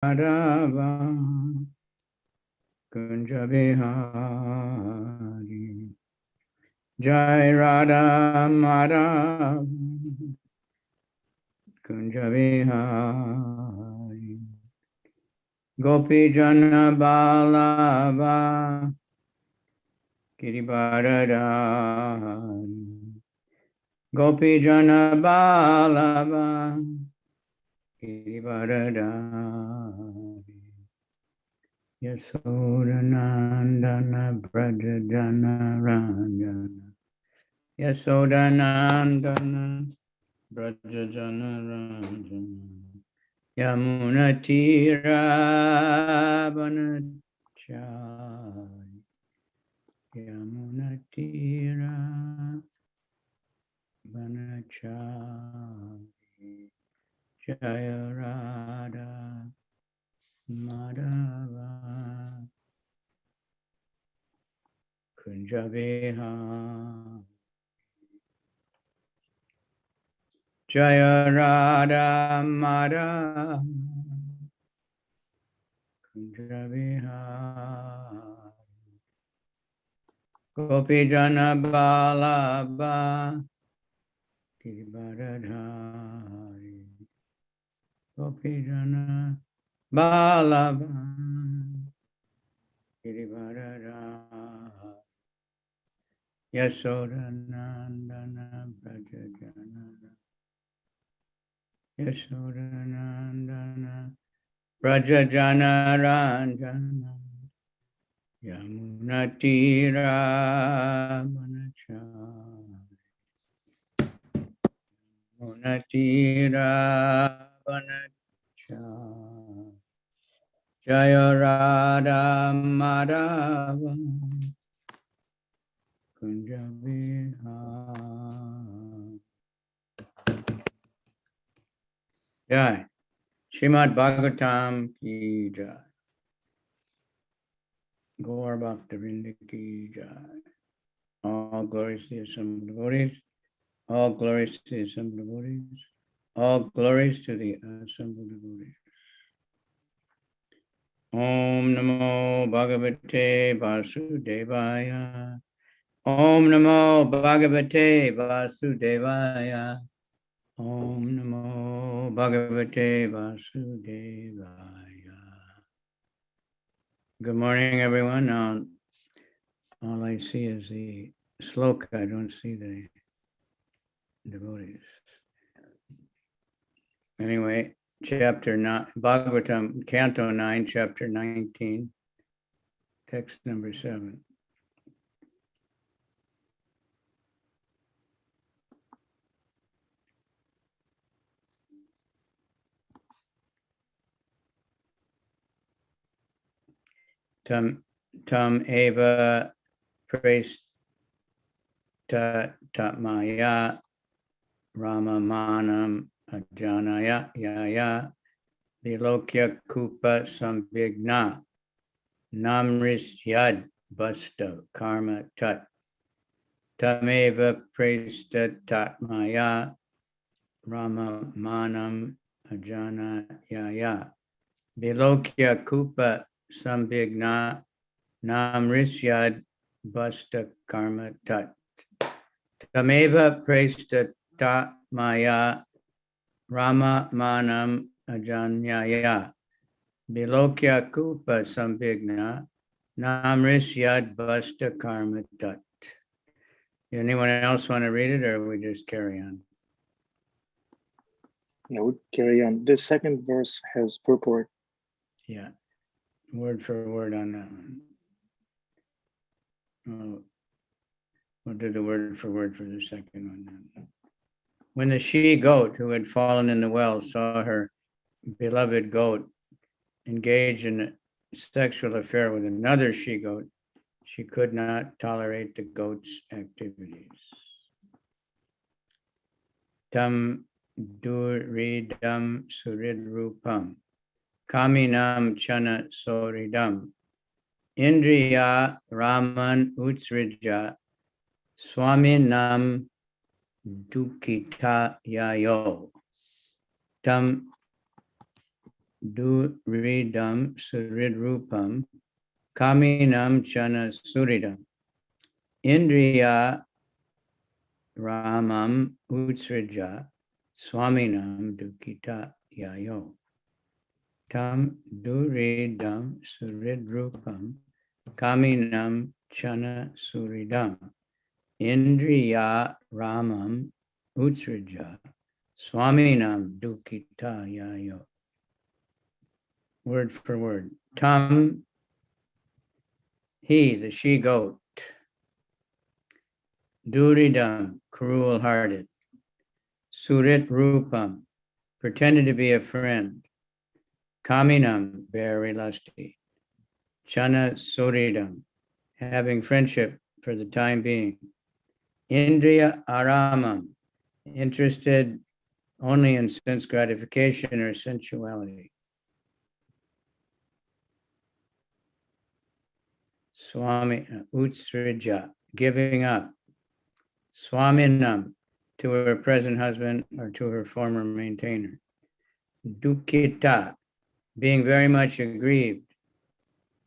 Madhava Kunja Vihari Jai Radha Madhava Kunja Vihari Gopi Jana Balava Giribaradari Gopi Jana Balava Giribaradari Yasodanandana Brajajana Ranjana Yasodanandana Brajajana Ranjana Yamunatira Vanachari Yamunatira Vanachari Jaya Radha Madhava Kunjaveha Jaya Radha Madhava Kunjaveha Gopi Jana Balaba Giribaradhari Gopi Jana Balaba Giribaradhari Yasodanandana Brajajana Yasodanandana Brajajana Ranjana Yamunatira Vanachari Yamunatira Vanachari Jaya Radha Madhava Kunjabihari Jai Srimad Bhagavatam ki jai Gaur Bhaktivinoda ki jai. All glories to the assembled devotees. All glories to the assembled devotees. All glories to the assembled devotees. Om Namo Bhagavate Vasudevaya. Om Namo Bhagavate Vasudevaya. Om Namo Bhagavate Vasudevaya. Good morning, everyone. All I see is the sloka. I don't see the devotees. Anyway, chapter 9, Bhagavatam, Canto 9, chapter 19, text number 7. Tam eva presta tatmaya ramamanam ajanaya yaya vilokya kupa sambhigna namrisyad basta karma tat tameva presta tatmaya ramamanam ajanaya vilokya kupa sambhigna namrisyad basta karma tat tameva presta tat maya rama manam ajanyaya bilokya kupa sambhigna namrisyad basta karma tat. Anyone else want to read it, or we just carry on? Yeah, we carry on. The second verse has purport. Yeah, word for word on that one. We'll do the word for the second one. When the she-goat who had fallen in the well saw her beloved goat engaged in a sexual affair with another she-goat, she could not tolerate the goat's activities. Tam duridam suridrupam kaminam chana soridam indriya raman utsrija Swami nam dukita yayo tam duridam suridrupam kaminam chana suridam indriya ramam utsrija swaminam dukita yayo tam duridam suridrupam kaminam chana suridam indriya ramam utsrija swaminam dukita yayo. Word for word. Tam, he, the she goat. Duridam, cruel-hearted. Surit rupam, pretended to be a friend. Kaminam, very lusty. Chana suridam, having friendship for the time being. Indriya aramam, interested only in sense gratification or sensuality. Swami, utsrija, giving up. Swaminam, to her present husband or to her former maintainer. Dukita, being very much aggrieved.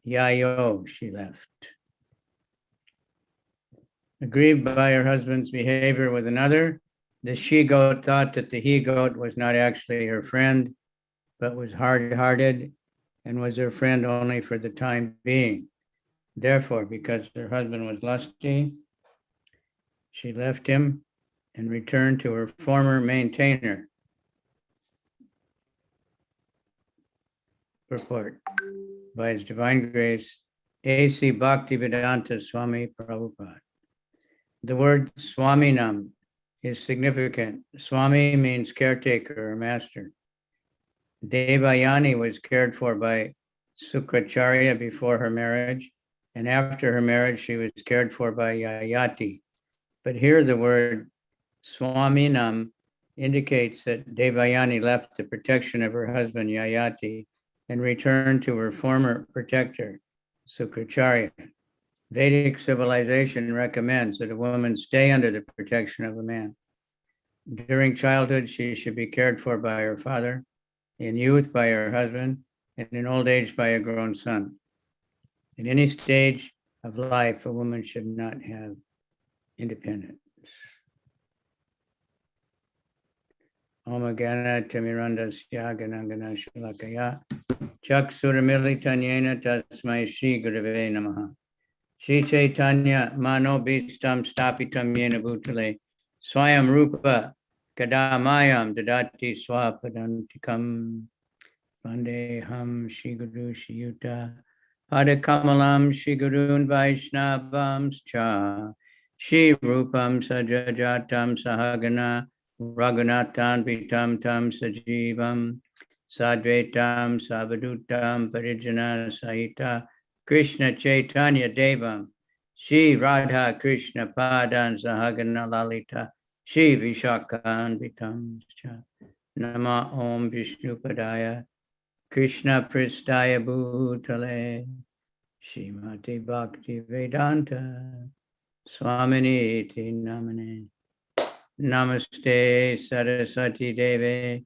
Yayo, she left. Aggrieved by her husband's behavior with another, the she-goat thought that the he-goat was not actually her friend, but was hard-hearted and was her friend only for the time being. Therefore, because her husband was lusty, she left him and returned to her former maintainer. Purport. By His Divine Grace, ACBSP Swami Prabhupada. The word Swaminam is significant. Swami means caretaker or master. Devayani was cared for by Sukracharya before her marriage, and after her marriage, she was cared for by Yayati. But here the word Swaminam indicates that Devayani left the protection of her husband Yayati and returned to her former protector, Sukracharya. Vedic civilization recommends that a woman stay under the protection of a man. During childhood, she should be cared for by her father, in youth by her husband, and in old age by a grown son. In any stage of life, a woman should not have independence. Om Gana Timirandasya Ganangana Shulakaya Chak Suramilitanyena Tasmai Shri Gurave Namaha Shri Chaitanya Mano Bhistam Stapitam Yena Bhutale Swayam Rupa Kadamayam Dadati Swapadantikam Vandeham Shri Guru Shri Yuta Padakamalam Shri Gurun Vaishnavams Cha Shri Rupam Sajajatam Sahagana Raghunathan Vitam Tam Sajivam Sadvetam Savadutam Parijana Sahita Krishna Chaitanya Devam Shri Radha Krishna Padan Sahagana Lalita Shri Vishakhan Vitam Nama Om Vishnu Padaya Krishna Pristaya Bhutale Shrimati Bhakti Vedanta Swamini Iti Namane Namaste Saraswati Deve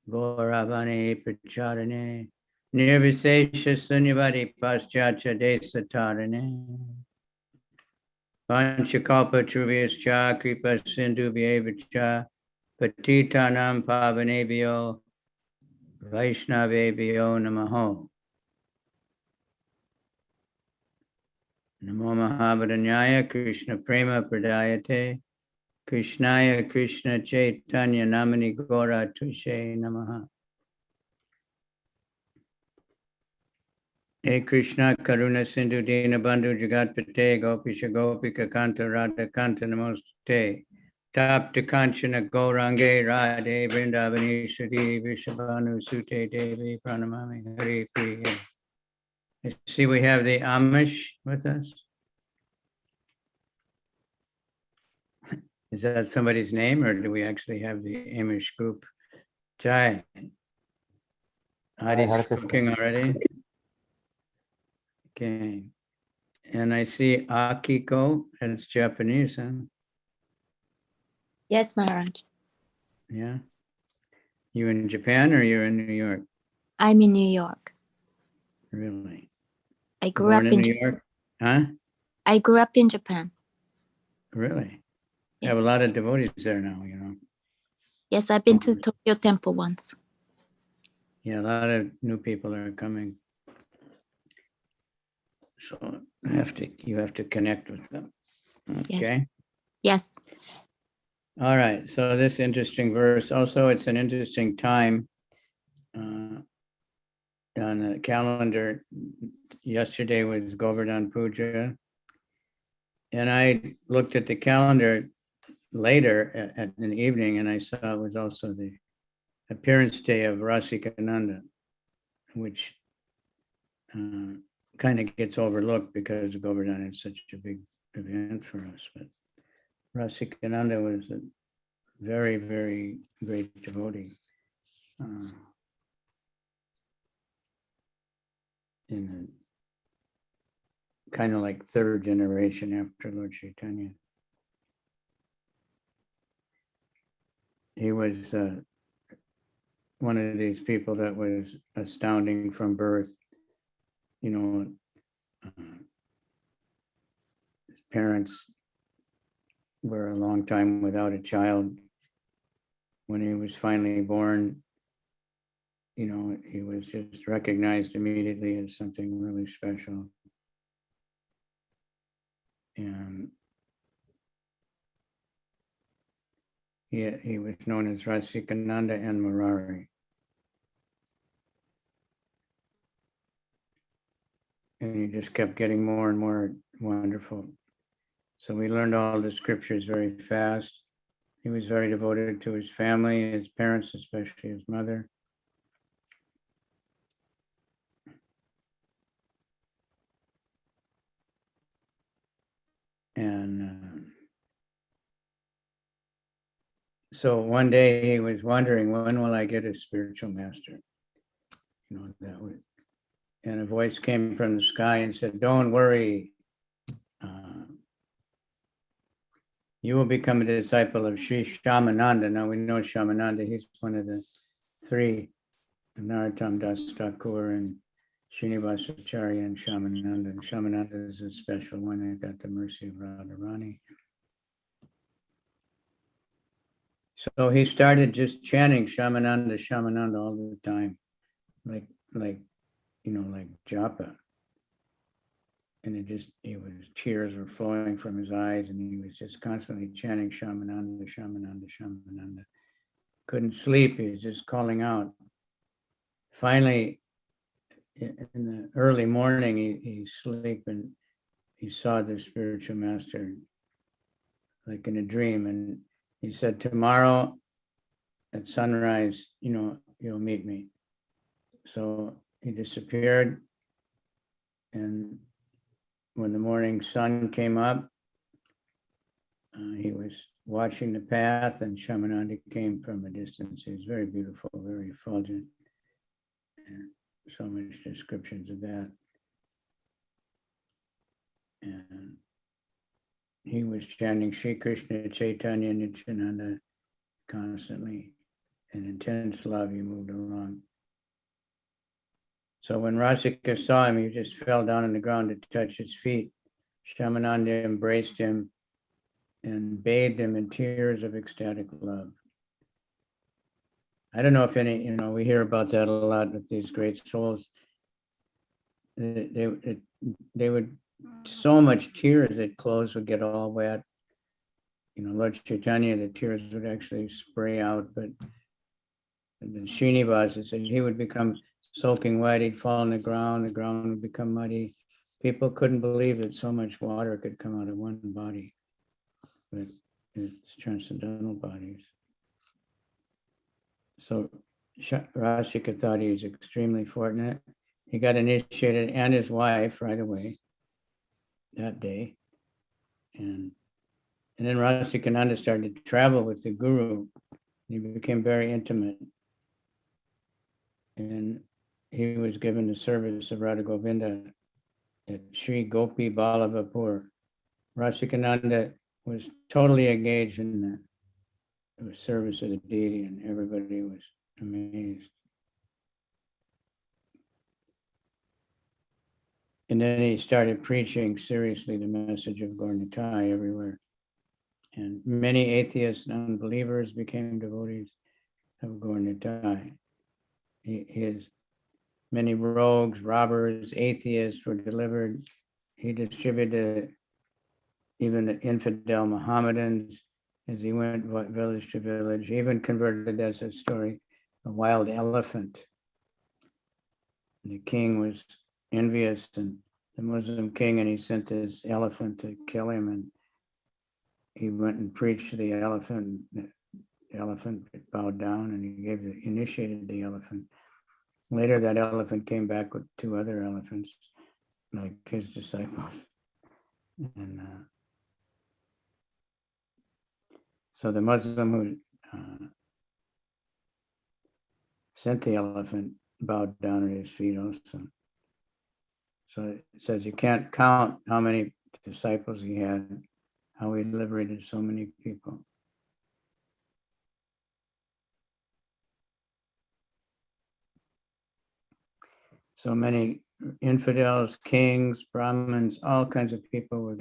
Gauravani Pracharane Nirvisesha Sunyavadi Paschatya Desatarane Panchakalpa Truvyascha Kripa Sindhu Vyevacha Patitanam Pavanebhyo Vaishnavebhyo Namaho Namo Mahabharanyaya Krishna Prema Pradayate Krishnaya Krishna Chaitanya Namani Gora Tushe Namaha. Hey Krishna Karuna Sindhu Dina Bandhu Jagatpate Gopisha Gopika Kanta Radha Kanta Namoste Tapta Kanchana Gaurange Radhe Vrindavani Vishabhanu Sute Devi Pranamami Hari Priya. I see we have the Amish with us. Is that somebody's name or do we actually have the Amish group? Jai. Adi's cooking already. Okay. And I see Akiko, that's Japanese, huh? Yes, Maharaj. Yeah. You in Japan or you're in New York? I'm in New York. Really? I grew Born up in in New York? Huh? I grew up in Japan. Really? I Yes. have a lot of devotees there now, you know. Yes, I've been to Tokyo Temple once. Yeah, a lot of new people are coming. So you have to connect with them. Yes. Okay. Yes. All right. So this interesting verse. Also, it's an interesting time on the calendar. Yesterday was Govardhan Puja. And I looked at the calendar later at an evening, and I saw it was also the appearance day of Rasikananda, which kind of gets overlooked because Govardhan is such a big event for us. But Rasikananda was a very, very great devotee. In the kind of like third generation after Lord Chaitanya. He was one of these people that was astounding from birth. You know, his parents were a long time without a child. When he was finally born, you know, he was just recognized immediately as something really special. And he was known as Rasikananda and Murari. And he just kept getting more and more wonderful. So we learned all the scriptures very fast. He was very devoted to his family, his parents, especially his mother. And so one day he was wondering, when will I get a spiritual master? You know, that would, and a voice came from the sky and said, don't worry. You will become a disciple of Sri Shyamananda. Now we know Shyamananda, he's one of the three, Narottam Das Thakur and Srinivasacharya and Shyamananda. And Shyamananda is a special one. They got the mercy of Radharani. So he started just chanting Shyamananda, Shyamananda all the time, like japa. And tears were flowing from his eyes, and he was just constantly chanting Shyamananda, Shyamananda, Shyamananda. Couldn't sleep, he was just calling out. Finally, in the early morning, he slept and he saw the spiritual master like in a dream. And he said, tomorrow at sunrise, you know, you'll meet me. So he disappeared. And when the morning sun came up, he was watching the path, and Shyamananda came from a distance. He was very beautiful, very effulgent. And so much descriptions of that. And he was chanting Sri Krishna Chaitanya Nityananda constantly. In intense love, he moved along. So when Rasika saw him, he just fell down on the ground to touch his feet. Shyamananda embraced him and bathed him in tears of ecstatic love. I don't know if any, you know, we hear about that a lot with these great souls. They would, so much tears that clothes would get all wet. You know, Lord Chaitanya, the tears would actually spray out, but the Srinivasa said he would become soaking wet, he'd fall on the ground would become muddy. People couldn't believe that so much water could come out of one body, but it's transcendental bodies. So Rasika thought he was extremely fortunate. He got initiated, and his wife right away that day. And then Rasikananda started to travel with the guru. He became very intimate. And he was given the service of Radha Govinda at Sri Gopi Ballavapur. Rasikananda was totally engaged in the service of the deity, and everybody was amazed. And then he started preaching seriously the message of Gaura everywhere. And many atheists and unbelievers became devotees of Gaura. His many rogues, robbers, atheists were delivered. He distributed even the infidel Mohammedans as he went village to village. He even converted, as a story, a wild elephant. The king was envious, and the Muslim king, and he sent this elephant to kill him. And he went and preached to the elephant. The elephant bowed down, and he initiated the elephant. Later, that elephant came back with 2 other elephants, like his disciples. And so the Muslim who sent the elephant bowed down at his feet also. So it says you can't count how many disciples he had, how he liberated so many people. So many infidels, kings, Brahmins, all kinds of people were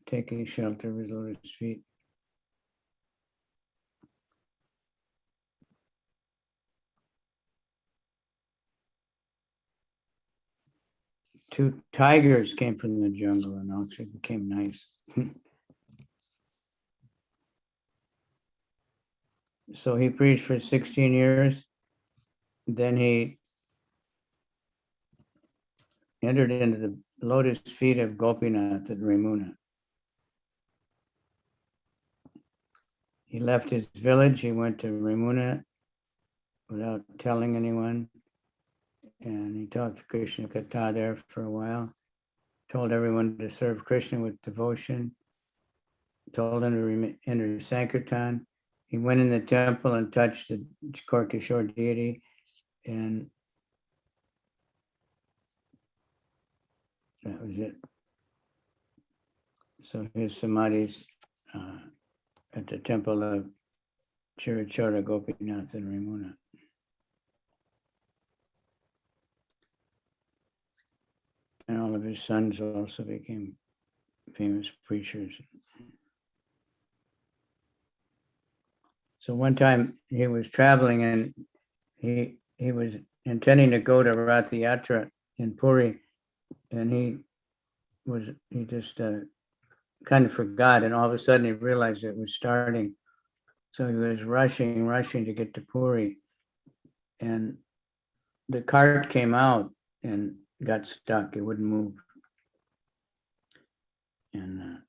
taking shelter with lotus feet. Two tigers came from the jungle and also became nice. So he preached for 16 years. Then he entered into the lotus feet of Gopinath at Ramuna. He left his village. He went to Ramuna without telling anyone. And he talked to Krishna Katha there for a while. Told everyone to serve Krishna with devotion. Told him to enter Sankirtan. He went in the temple and touched the Korkishore deity, and that was it. So his samadhi's at the temple of Chirachora Gopinath in Ramuna. And all of his sons also became famous preachers. So one time he was traveling and he was intending to go to Rath Yatra in Puri, and he just kind of forgot, and all of a sudden he realized it was starting. So he was rushing to get to Puri, and the cart came out and got stuck. It wouldn't move. And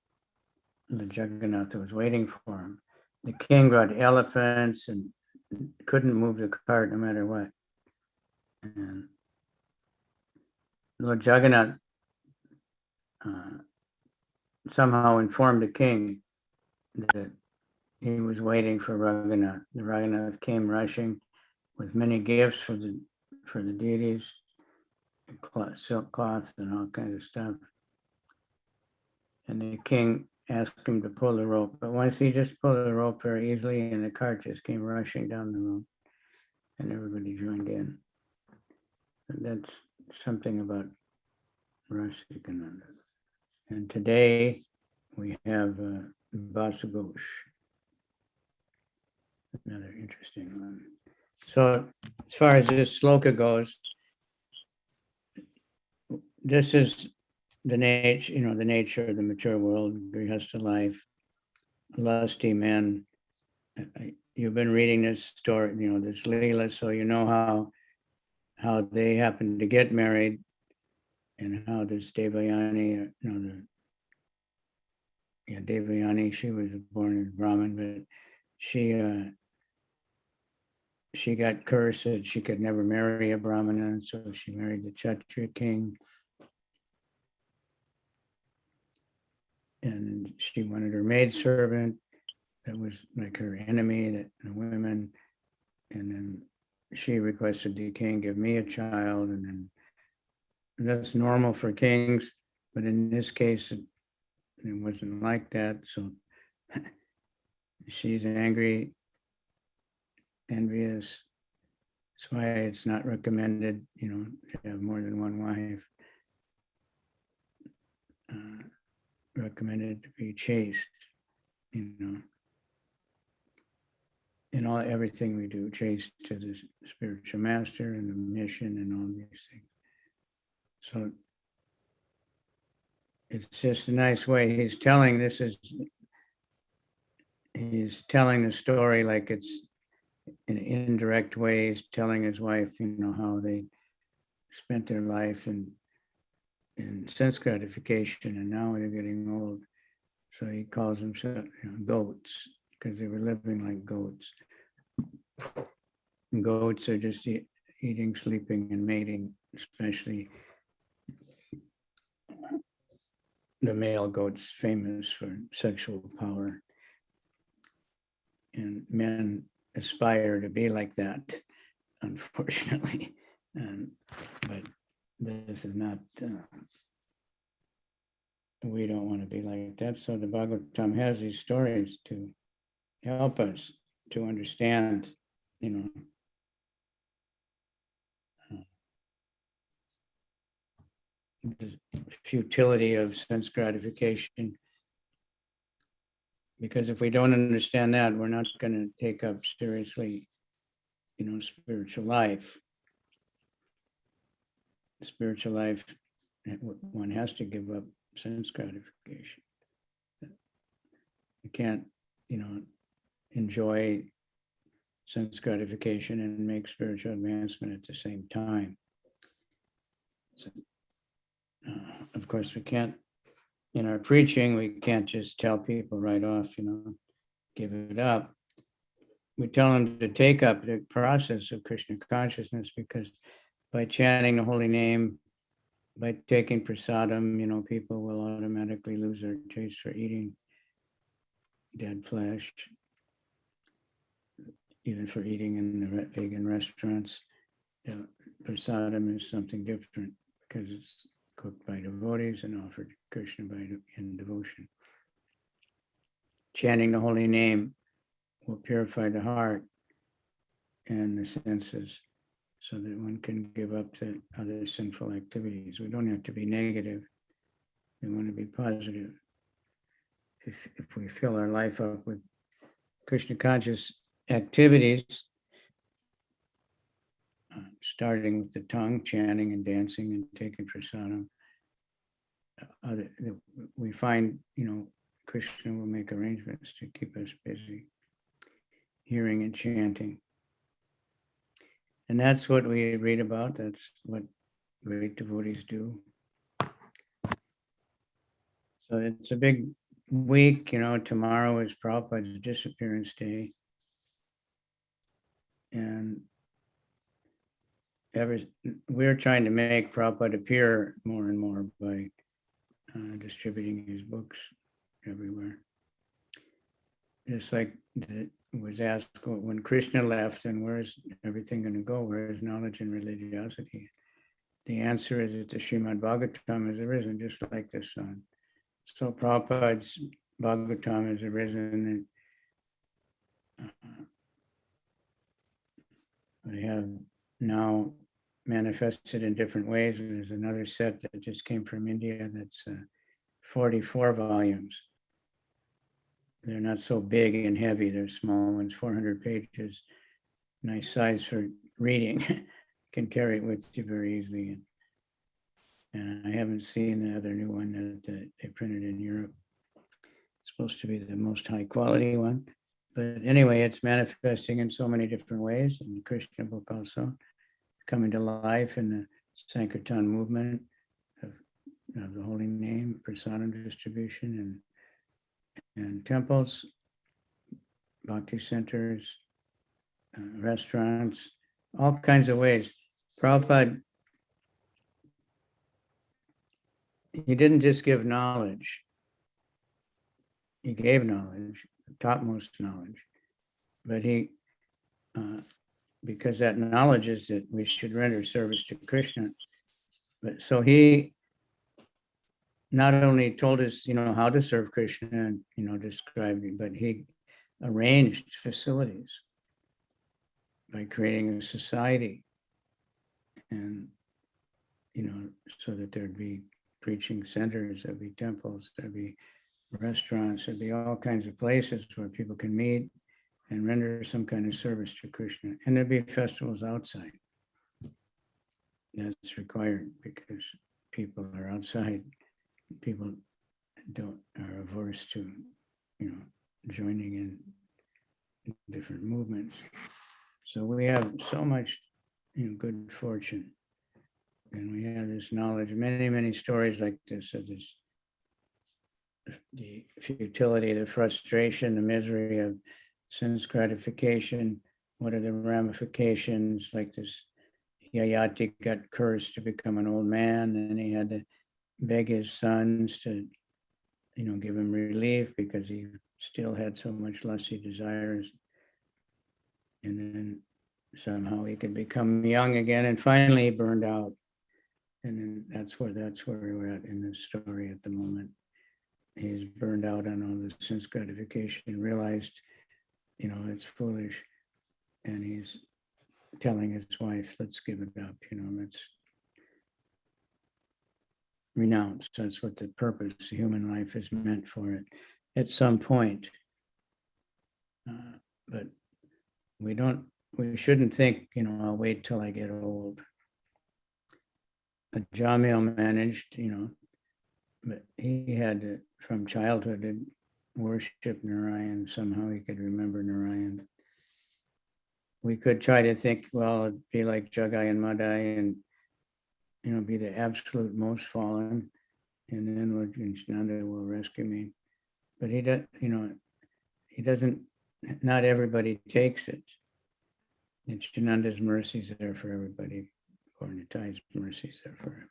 the Jagannath was waiting for him. The king brought elephants and couldn't move the cart no matter what. And Lord Jagannath somehow informed the king that he was waiting for Raghunath. The Raghunath came rushing with many gifts for the deities, silk cloth and all kinds of stuff. And the king asked him to pull the rope, but once he just pulled the rope very easily, and the cart just came rushing down the road, and everybody joined in. And that's something about Rasikananda. And today we have Vasughosh, another interesting one. So as far as this sloka goes, this is the nature of the mature world, grihastha life, lusty men. You've been reading this story, this Leela, so you know how they happened to get married, and how this Devayani, Devayani, she was born as Brahmin, but she got cursed that she could never marry a Brahmana, so she married the Kshatriya king. And she wanted her maidservant that was like her enemy, the women. And then she requested the king, give me a child. And then that's normal for kings, but in this case, it wasn't like that. So she's angry, envious. That's why it's not recommended, to have more than one wife. recommended to be chaste, you know, in everything we do, chaste to the spiritual master and the mission and all these things. So it's just a nice way. He's telling the story like it's in indirect ways, telling his wife, you know, how they spent their life in sense gratification, and now they're getting old. So he calls them, you know, goats, because they were living like goats. And goats are just eating, sleeping, and mating, especially the male goat's famous for sexual power. And men aspire to be like that, unfortunately. But this is not, we don't want to be like that. So the Bhagavatam has these stories to help us to understand, you know, the futility of sense gratification. Because if we don't understand that, we're not going to take up seriously, you know, spiritual life. Spiritual life, one has to give up sense gratification. You can't, you know, enjoy sense gratification and make spiritual advancement at the same time. So, of course, we can't, in our preaching, we can't just tell people right off, you know, give it up. We tell them to take up the process of Krishna consciousness, because by chanting the holy name, by taking prasadam, you know, people will automatically lose their taste for eating dead flesh, even for eating in the vegan restaurants. Prasadam is something different because it's cooked by devotees and offered to Krishna in devotion. Chanting the holy name will purify the heart and the senses so that one can give up the other sinful activities. We don't have to be negative. We want to be positive. If we fill our life up with Krishna conscious activities, starting with the tongue, chanting and dancing and taking prasadam, we find, you know, Krishna will make arrangements to keep us busy, hearing and chanting. And that's what we read about. That's what great devotees do. So it's a big week, you know. Tomorrow is Prabhupada's disappearance day. And we're trying to make Prabhupada appear more and more by distributing his books everywhere. Just like it was asked when Krishna left, and where's everything going to go? Where is knowledge and religiosity? The answer is that the Srimad Bhagavatam has arisen, just like the sun. So Prabhupada's Bhagavatam has arisen, and they have now manifested in different ways. There's another set that just came from India that's 44 volumes. They're not so big and heavy. They're small ones, 400 pages, nice size for reading. Can carry it with you very easily. And I haven't seen the other new one that they printed in Europe. It's supposed to be the most high quality one. But anyway, it's manifesting in so many different ways. And the Krishna book also coming to life in the Sankirtan movement of the holy name, prasadam distribution, and temples, Bhakti centers, restaurants, all kinds of ways. Prabhupada, he didn't just give knowledge. He gave knowledge, topmost knowledge. But he, because that knowledge is that we should render service to Krishna. But so he not only told us, you know, how to serve Krishna and, you know, described it, but he arranged facilities by creating a society, and, you know, so that there'd be preaching centers, there'd be temples, there'd be restaurants, there'd be all kinds of places where people can meet and render some kind of service to Krishna. And there'd be festivals outside. That's required because people are outside. People are averse to, joining in different movements. So we have so much, good fortune. And we have this knowledge, many, many stories like this, of this, the futility, the frustration, the misery of sense gratification. What are the ramifications? Like this Yayati got cursed to become an old man, and he had to beg his sons to, give him relief because he still had so much lusty desires. And then somehow he could become young again, and finally he burned out. And then that's where we're at in this story at the moment. He's burned out on all the sense gratification, realized, it's foolish. And he's telling his wife, let's give it up, let's renounce. That's what the purpose of human life is meant for it at some point. But we shouldn't think, I'll wait till I get old. Jamil managed, but he had to, from childhood, to worship Narayan. Somehow he could remember Narayan. We could try to think, well, it'd be like Jagai and Madai and, be the absolute most fallen. And then Lord Nanda will rescue me. But he doesn't, not everybody takes it. Nityananda's mercies are there for everybody. Or Nitai's mercies are for everybody.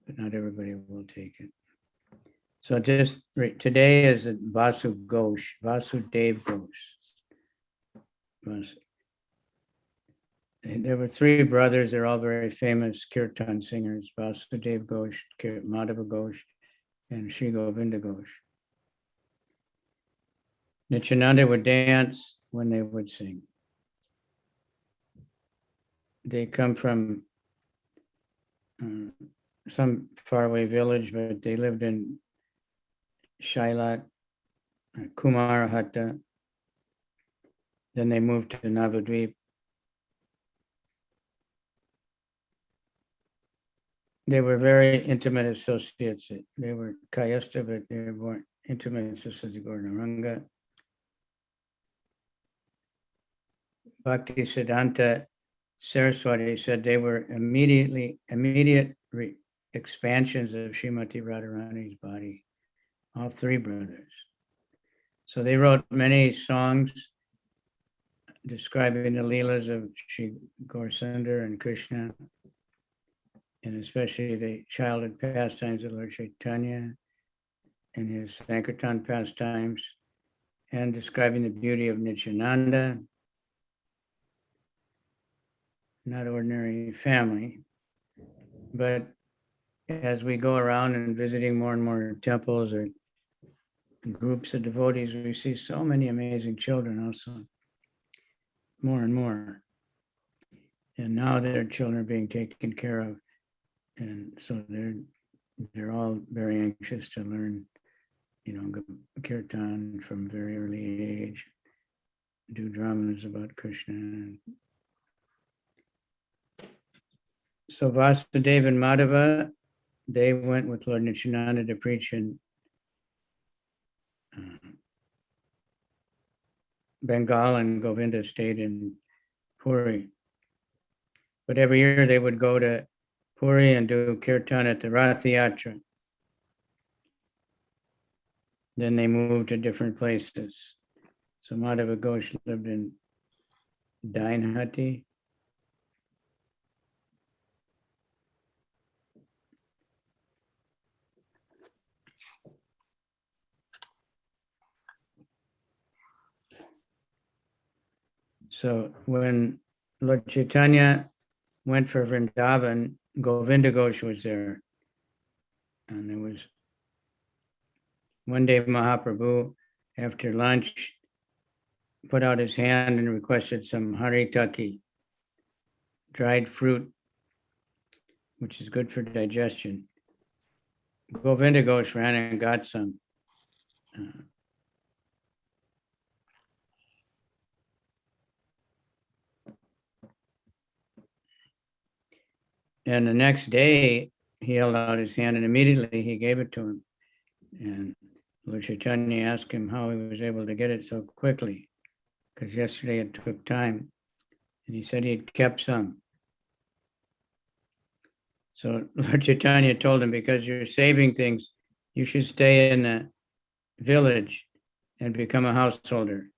But not everybody will take it. So just today is Vasudev Ghosh. And there were three brothers. They're all very famous kirtan singers: Vasudev Ghosh, Madhava Ghosh, and Shri Govinda Ghosh. Nityananda would dance when they would sing. They come from some faraway village, but they lived in Shailat, Kumarahatta. Then they moved to Navadvip. They were very intimate associates. They were Kayastha, but they weren't intimate associates of Gauranga. Bhakti Siddhanta Saraswati said they were immediate expansions of Srimati Radharani's body, all three brothers. So they wrote many songs describing the Leelas of Sri Gaurasundar and Krishna, and especially the childhood pastimes of Lord Chaitanya and his Sankirtan pastimes, and describing the beauty of Nityananda. Not ordinary family, but as we go around and visiting more and more temples or groups of devotees, we see so many amazing children also, more and more. And now their children are being taken care of. And so they're all very anxious to learn, kirtan from a very early age, do dramas about Krishna. So Vasudeva and Madhava, they went with Lord Nityananda to preach in Bengal, and Govinda stayed in Puri. But every year they would go to Puri and do kirtan at the Rath Yatra. Then they moved to different places. So Madhava Ghosh lived in Dainhati. So when Lord Chaitanya went for Vrindavan, Govinda Ghosh was there. And there was one day Mahaprabhu, after lunch, put out his hand and requested some haritaki, dried fruit, which is good for digestion. Govinda Ghosh ran and got some. And the next day, he held out his hand and immediately he gave it to him. And Lord Chaitanya asked him how he was able to get it so quickly, because yesterday it took time. And he said he had kept some. So Lord Chaitanya told him, because you're saving things, you should stay in the village and become a householder.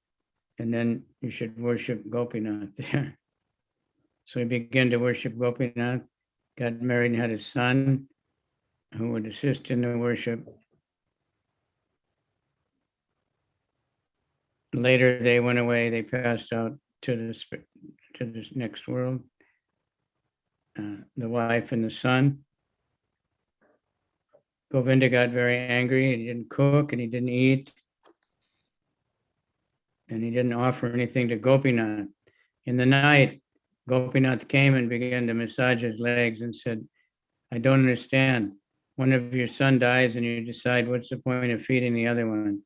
And then you should worship Gopinath there. So he began to worship Gopinath, got married and had a son who would assist in the worship. Later, they went away, they passed out to this next world. The wife and the son. Govinda got very angry and he didn't cook and he didn't eat. And he didn't offer anything to Gopinath. In the night, Gopinath came and began to massage his legs and said, I don't understand. One of your son dies and you decide what's the point of feeding the other one?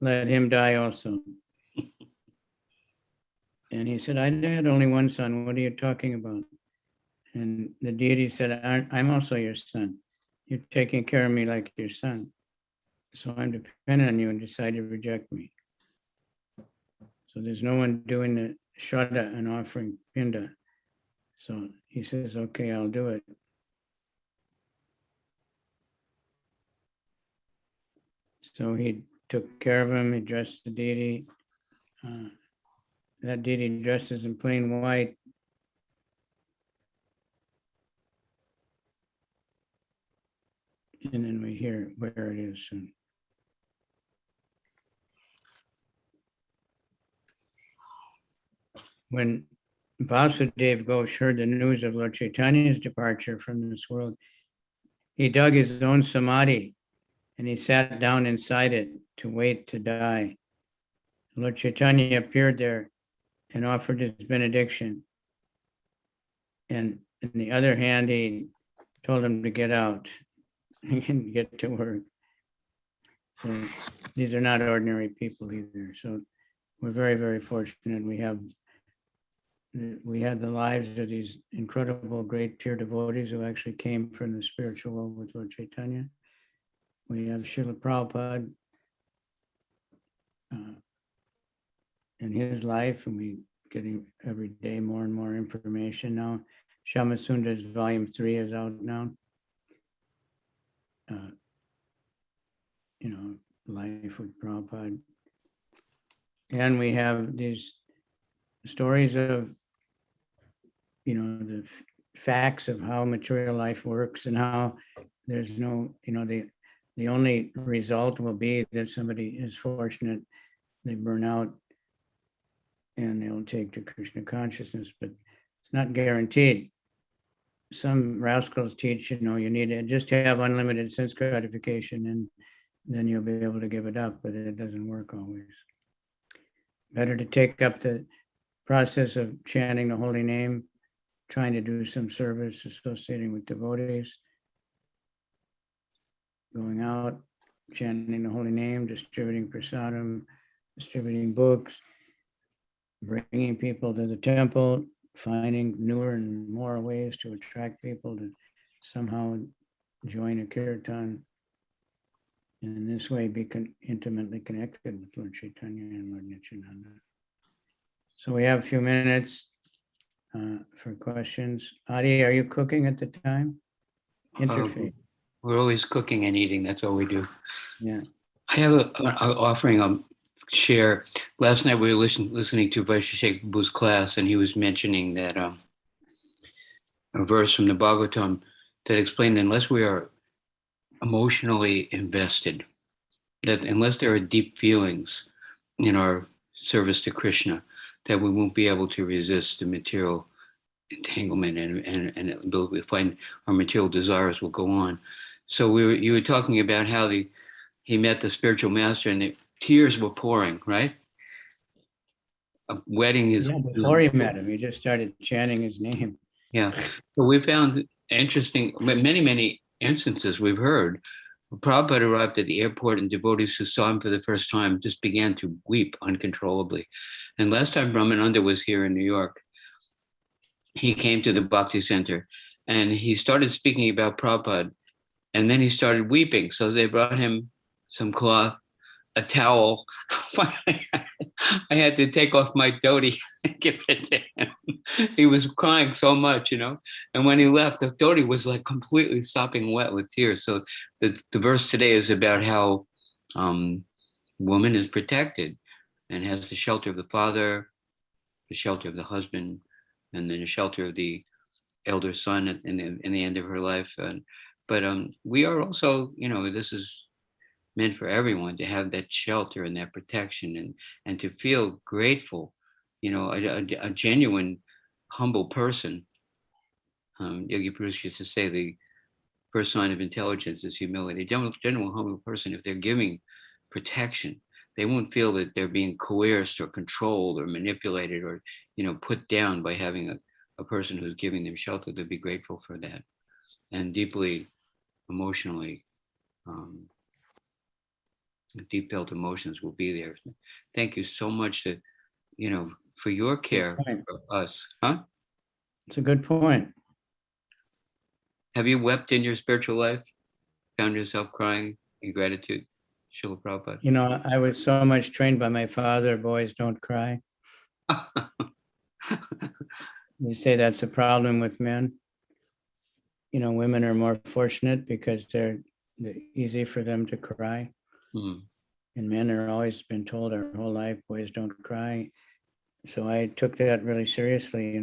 Let him die also. And he said, I had only one son. What are you talking about? And the deity said, I'm also your son. You're taking care of me like your son. So I'm dependent on you and decide to reject me. So there's no one doing the Shraddha and offering Pinda. So he says, okay, I'll do it. So he took care of him, he dressed the deity. That deity dresses in plain white. And then we hear where it is soon. When Vasudev Ghosh heard the news of Lord Chaitanya's departure from this world, he dug his own samadhi and he sat down inside it to wait to die. Lord Chaitanya appeared there and offered his benediction. And on the other hand, he told him to get out. He can get to work. So these are not ordinary people either. So we're very, very fortunate. We had the lives of these incredible, great pure devotees who actually came from the spiritual world with Lord Chaitanya. We have Srila Prabhupada in his life, and we getting every day more and more information now. Shamasunda's volume 3 is out now. Life with Prabhupada. And we have these stories of, the facts of how material life works and how there's no, the only result will be that somebody is fortunate, they burn out and they'll take to Krishna consciousness, but it's not guaranteed. Some rascals teach, you need to just have unlimited sense gratification and then you'll be able to give it up, but it doesn't work always. Better to take up the process of chanting the holy name, trying to do some service associating with devotees, going out, chanting the holy name, distributing prasadam, distributing books, bringing people to the temple, finding newer and more ways to attract people to somehow join a kirtan, and in this way be intimately connected with Lord Chaitanya and Lord Nityananda. So we have a few minutes for questions. Adi, are you cooking at the time? Interfaith. We're always cooking and eating. That's all we do. Yeah. I have an offering share. Last night we were listening to Vaisheshek Prabhu's class, and he was mentioning that a verse from the Bhagavatam that explained that unless we are emotionally invested, that unless there are deep feelings in our service to Krishna, that we won't be able to resist the material entanglement and we find our material desires will go on. So you were talking about how he met the spiritual master and the tears were pouring, right? Wetting his. Yeah, before he met him, he just started chanting his name. Yeah. So we found interesting, many instances we've heard Prabhupada arrived at the airport, and devotees who saw him for the first time just began to weep uncontrollably. And last time Brahmananda was here in New York, he came to the Bhakti Center and he started speaking about Prabhupada, and then he started weeping. So they brought him some cloth, a towel. Finally, I had to take off my dhoti and give it to him. He was crying so much, And when he left, the dhoti was like completely sopping wet with tears. So the verse today is about how woman is protected and has the shelter of the father, the shelter of the husband, and then the shelter of the elder son in the end of her life. But we are also, this is meant for everyone to have that shelter and that protection and to feel grateful, a genuine, humble person. Yogi Purush used to say the first sign of intelligence is humility. A genuine, humble person, if they're giving protection, they won't feel that they're being coerced or controlled or manipulated or, put down by having a person who's giving them shelter. They'll be grateful for that and deeply emotionally, deep felt emotions will be there. Thank you so much for your care for us. Huh? It's a good point. Have you wept in your spiritual life? Found yourself crying in gratitude? Srila Prabhupada. I was so much trained by my father, boys don't cry. You say that's a problem with men. Women are more fortunate because they're easy for them to cry. Mm. And men are always been told our whole life, boys don't cry. So I took that really seriously,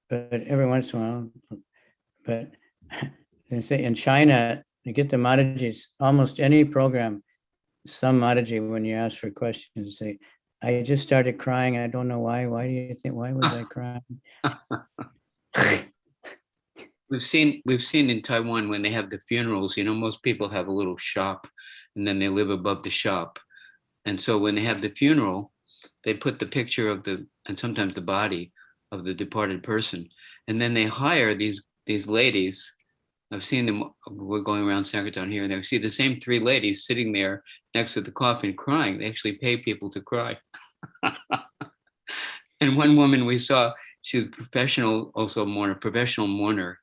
But every once in a while, but they say in China, you get the Madhajis, almost any program, some Madhaji, when you ask for questions, say, I just started crying. I don't know why. Why do you think, why was I crying? We've seen in Taiwan when they have the funerals, most people have a little shop and then they live above the shop. And so when they have the funeral, they put the picture of and sometimes the body of the departed person. And then they hire these ladies. I've seen them, we're going around Sankirtan here and there. See the same 3 ladies sitting there next to the coffin crying. They actually pay people to cry. And one woman we saw, she was professional mourner,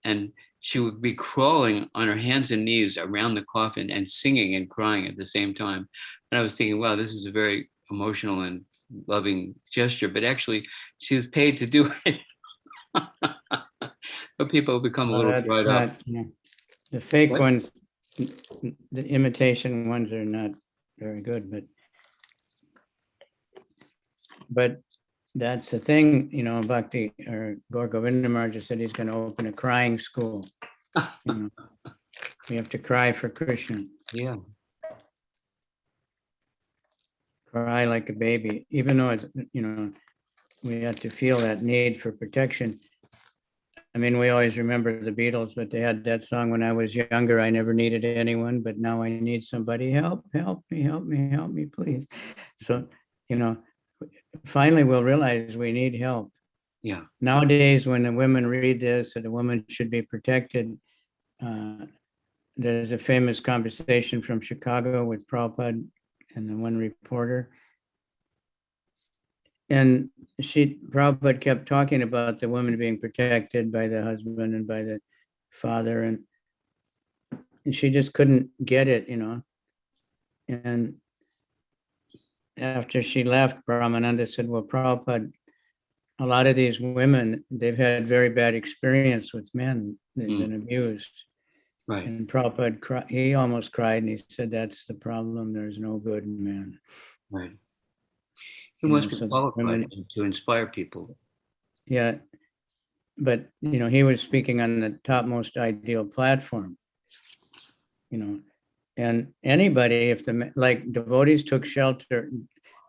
and she would be crawling on her hands and knees around the coffin and singing and crying at the same time. And I was thinking, wow, this is a very emotional and loving gesture, but actually she was paid to do it. But people become a little dried up. The fake What? ones, the imitation ones are not very good, but that's the thing, Bhakti or Gaur Govinda Maharaj just said he's going to open a crying school. We have to cry for Krishna. Yeah. Cry like a baby, even though it's, we have to feel that need for protection. I mean, we always remember the Beatles, but they had that song when I was younger, I never needed anyone, but now I need somebody. Help me, please. So, finally we'll realize we need help. Yeah. Nowadays, when the women read this, that a woman should be protected, there's a famous conversation from Chicago with Prabhupada and the one reporter. And Prabhupada kept talking about the woman being protected by the husband and by the father, and she just couldn't get it, And after she left, Brahmananda said, well, Prabhupada, a lot of these women, they've had very bad experience with men. They've been abused. Right. And Prabhupada, he almost cried, and he said, that's the problem. There's no good in men. Right. He must be qualified to inspire people. Yeah. But, he was speaking on the topmost ideal platform, and anybody, if like devotees took shelter,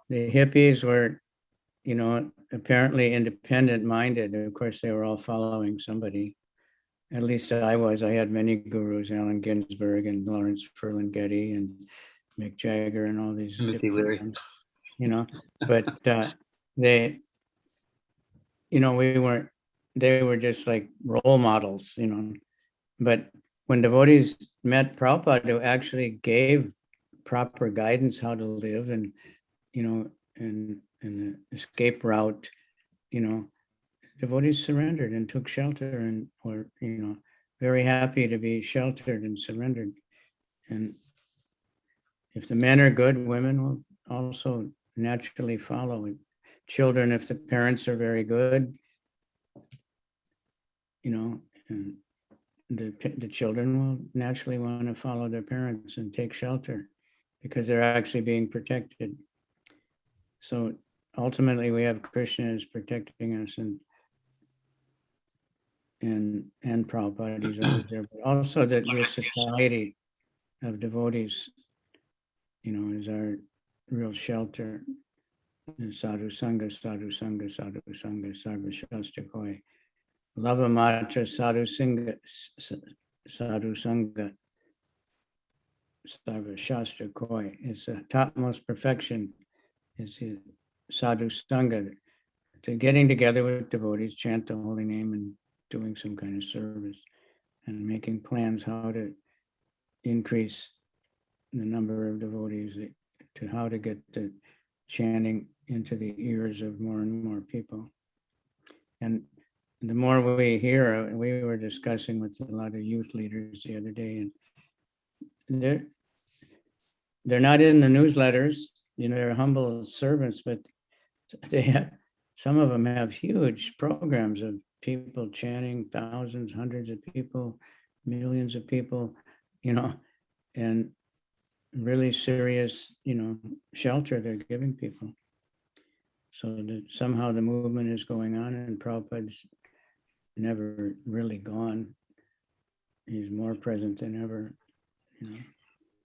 the hippies were, apparently independent minded. Of course, they were all following somebody. At least I was. I had many gurus, Allen Ginsberg and Lawrence Ferlinghetti and Mick Jagger and all these different ones, but they, we weren't, they were just like role models, but when devotees met Prabhupada, who actually gave proper guidance how to live and, and the escape route, devotees surrendered and took shelter and were, very happy to be sheltered and surrendered. And if the men are good, women will also naturally follow. And children, if the parents are very good, and the children will naturally want to follow their parents and take shelter because they're actually being protected. So ultimately, we have Krishna is protecting us, and Prabhupada, he's always there, but also that your society of devotees, is our real shelter. Sadhu Sangha, Sadhu Sangha, Sadhu Sangha, Sarva Shastra Koi. Lava Matra, Sadhu Sangha, Sadhu Sangha, Sarva Shastra Koi. It's the topmost perfection. It's the Sadhu Sangha, to getting together with devotees, chant the holy name and doing some kind of service and making plans how to increase the number of devotees, to how to get the chanting into the ears of more and more people. And the more we hear, we were discussing with a lot of youth leaders the other day, and they're not in the newsletters, they're humble servants, but they have, some of them have huge programs of people chanting, thousands, hundreds of people, millions of people, and really serious, shelter they're giving people. So that somehow the movement is going on, and Prabhupada's never really gone. He's more present than ever.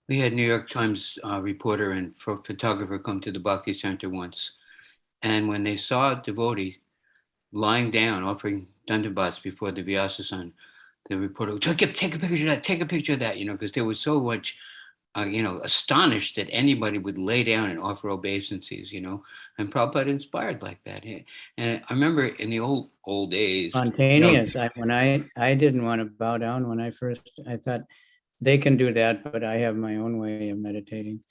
We had New York Times reporter and photographer come to the Bhakti Center once. And when they saw a devotee lying down, offering dandavats before the Vyasa-san, the reporter would take a picture of that, because they were so much, astonished that anybody would lay down and offer obeisances, and Prabhupada inspired like that. And I remember in the old days. Spontaneous. When I didn't want to bow down when I thought they can do that, but I have my own way of meditating.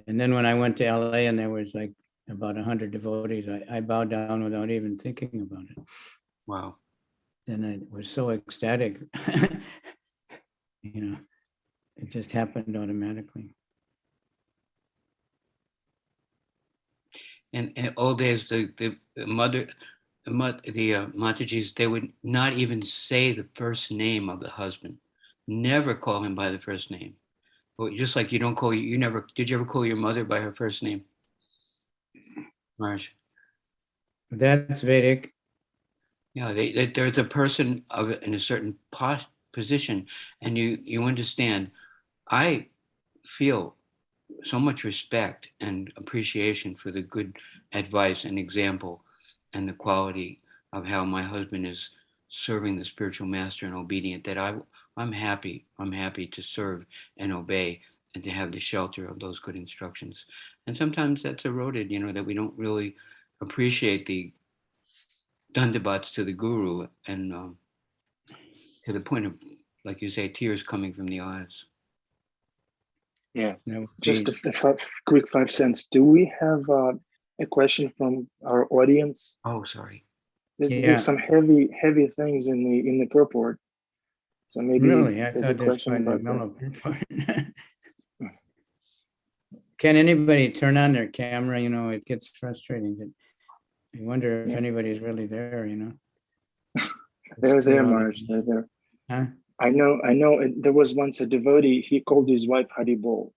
And then when I went to LA and there was like about 100 devotees, I bowed down without even thinking about it. Wow. And I was so ecstatic. It just happened automatically. And in old days, the Matajis, they would not even say the first name of the husband. Never call him by the first name. Well, just like you don't call did you ever call your mother by her first name? Marsh. That's Vedic. Yeah, there's a person in a certain position, and you understand. I feel so much respect and appreciation for the good advice and example and the quality of how my husband is serving the spiritual master and obedient, that I'm happy to serve and obey and to have the shelter of those good instructions. And sometimes that's eroded, that we don't really appreciate the dandavats to the guru, and to the point of, like you say, tears coming from the eyes. Yeah, just a quick 5 cents. Do we have a question from our audience? Oh, sorry. There's some heavy things in the purport. So maybe really, I there's a thought this question quite a about mellow purport. Can anybody turn on their camera? It gets frustrating. I wonder if anybody's really there, They're there, Marge. They're there. Huh? I know. There was once a devotee. He called his wife Haribol.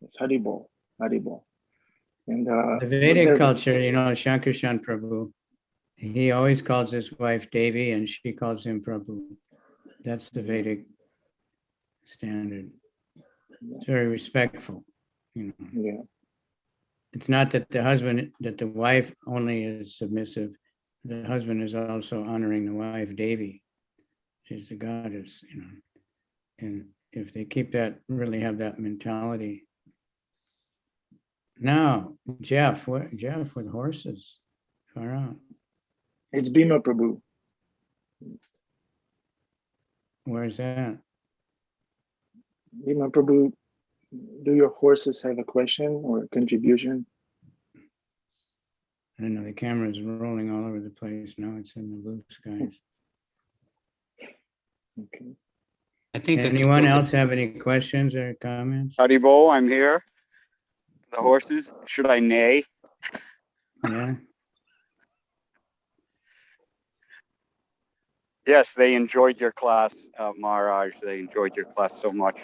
It's Haribol. And the Vedic culture, Shankarshan Prabhu, he always calls his wife Devi, and she calls him Prabhu. That's the Vedic standard. It's very respectful. Yeah. It's not that the wife only is submissive. The husband is also honoring the wife, Devi. She's the goddess, And if they really have that mentality. Now, Jeff with horses, far out. It's Bhima Prabhu. Where's that? Prabhu, do your horses have a question or a contribution? I don't know, the camera's rolling all over the place. Now it's in the blue skies. Okay. I think that's Anyone else have any questions or comments? Haribo, I'm here. The horses, should I neigh? Yeah, Yes, they enjoyed your class, Maharaj. They enjoyed your class so much.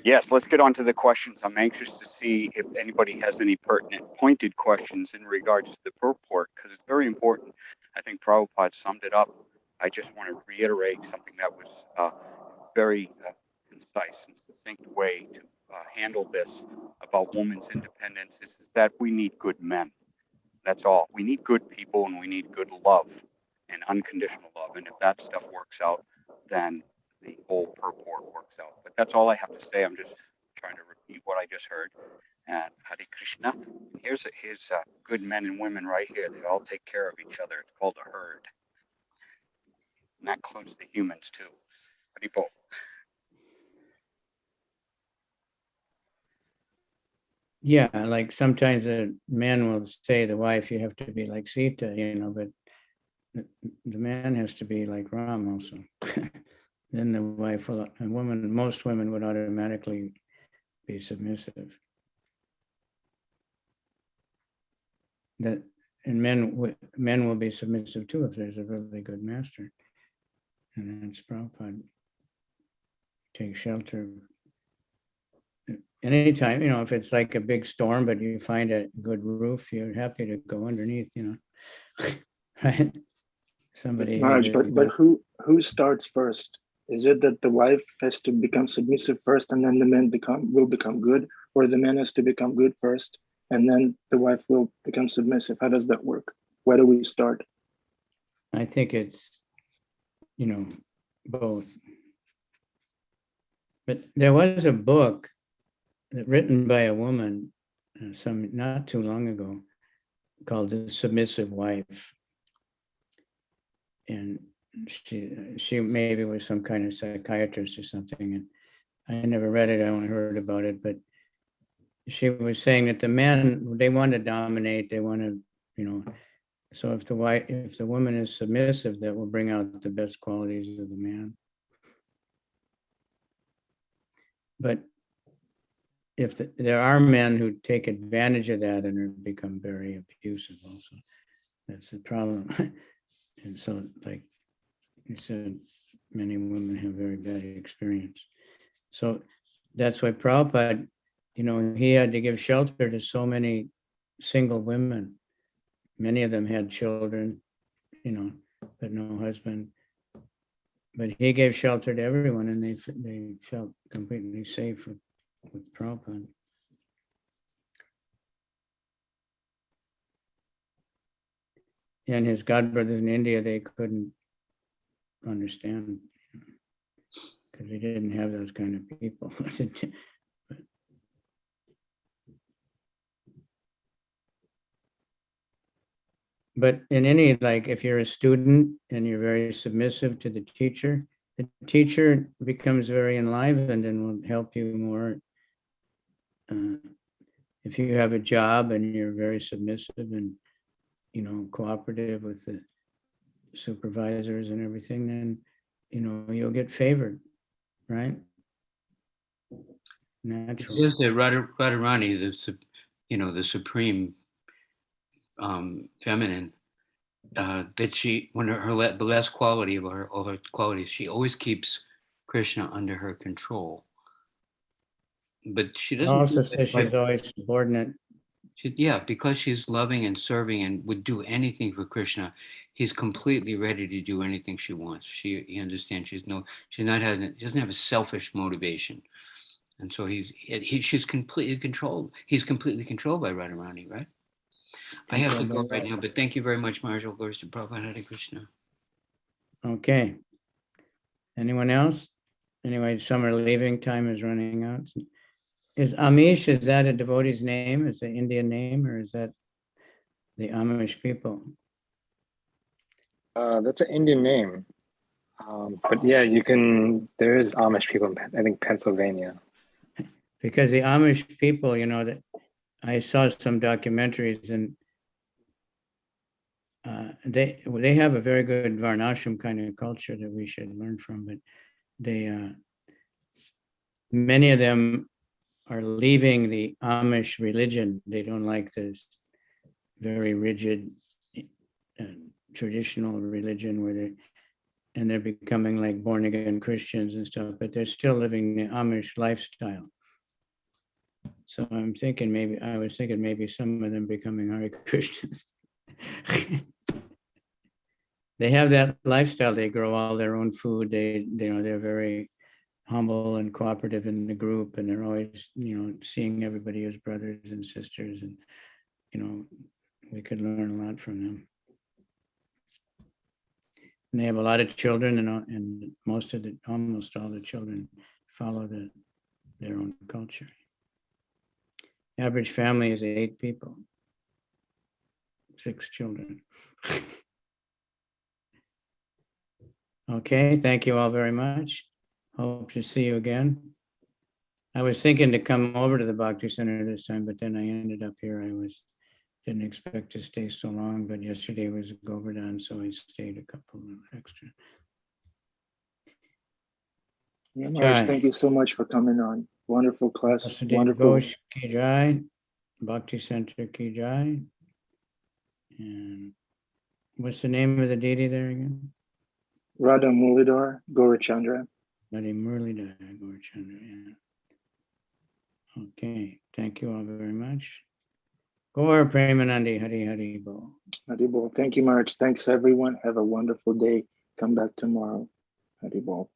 Yes, let's get on to the questions. I'm anxious to see if anybody has any pertinent, pointed questions in regards to the purport, because it's very important. I think Prabhupada summed it up. I just want to reiterate something that was very concise and succinct way to handle this about women's independence is that we need good men. That's all. We need good people and we need good love and unconditional love. And if that stuff works out, then the whole purport works out. But that's all I have to say. I'm just trying to repeat what I just heard. And Hare Krishna. Here's good men and women right here. They all take care of each other. It's called a herd. And that includes the humans too. Haribo. yeah, like sometimes the men will say to the wife, you have to be like Sita, but the man has to be like Ram also. Then the wife will, most women would automatically be submissive. And men will be submissive too if there's a really good master. And that's Prabhupada. Take shelter. Anytime, if it's like a big storm, but you find a good roof, you're happy to go underneath, right? Somebody. Maharaj, but who starts first? Is it that the wife has to become submissive first and then the man will become good, or the man has to become good first and then the wife will become submissive? How does that work? Where do we start? I think it's, both. But there was a book written by a woman not too long ago called The Submissive Wife. And she maybe was some kind of psychiatrist or something. And I never read it, I only heard about it, but she was saying that the men, they want to dominate, they want to, so if the woman is submissive, that will bring out the best qualities of the man. But if there are men who take advantage of that and become very abusive also, that's the problem. And so, like you said, many women have very bad experience. So that's why Prabhupada, he had to give shelter to so many single women. Many of them had children, but no husband. But he gave shelter to everyone, and they felt completely safe with Prabhupada. And his godbrothers in India, they couldn't understand because they didn't have those kind of people. But in any, like if you're a student and you're very submissive to the teacher becomes very enlivened and will help you more. If you have a job and you're very submissive and, cooperative with the supervisors and everything, then, you'll get favored, right? Naturally. Is the Radharani, the supreme feminine, that she, when the last quality of all her qualities, she always keeps Krishna under her control. But she doesn't Also says she's always subordinate. Because she's loving and serving and would do anything for Krishna. He's completely ready to do anything she wants. He understands she doesn't have a selfish motivation. And so she's completely controlled. He's completely controlled by Radharani, right? I have to go right now, but thank you very much, Marshall. Glories to Prabhupada. Hare Krishna. Okay. Anyone else? Anyway, some are leaving. Time is running out. Is Amish, is that a devotee's name? Is it an Indian name, or is that the Amish people? That's an Indian name. But yeah, you can, there is Amish people in, I think, Pennsylvania. Because the Amish people, that I saw some documentaries, and they have a very good Varnashram kind of culture that we should learn from, but many of them are leaving the Amish religion. They don't like this very rigid traditional religion and they're becoming like born again Christians and stuff, but they're still living the Amish lifestyle. So I was thinking maybe some of them becoming Hare Krishnas. They have that lifestyle. They grow all their own food. They're very humble and cooperative in the group, and they're always, seeing everybody as brothers and sisters, and we could learn a lot from them. And they have a lot of children, and almost all the children follow their own culture. Average family is 8 people, 6 children. Okay, thank you all very much. Hope to see you again. I was thinking to come over to the Bhakti Center this time, but then I ended up here. Didn't expect to stay so long, but yesterday was Govardhan, so I stayed a couple of extra. Yeah, Maharaj, thank you so much for coming on. Wonderful class. Wonderful. Ghosh ki jai, Bhakti Center ki jai. And what's the name of the deity there again? Radha Mulidhar Kavichandra. Radha Mulidhar Kavichandra, yeah. Okay, thank you all very much. Gaur Premanandi, Hari Hari Bol. Hari Bol. Thank you, Maharaj. Thanks, everyone. Have a wonderful day. Come back tomorrow. Hari Bol.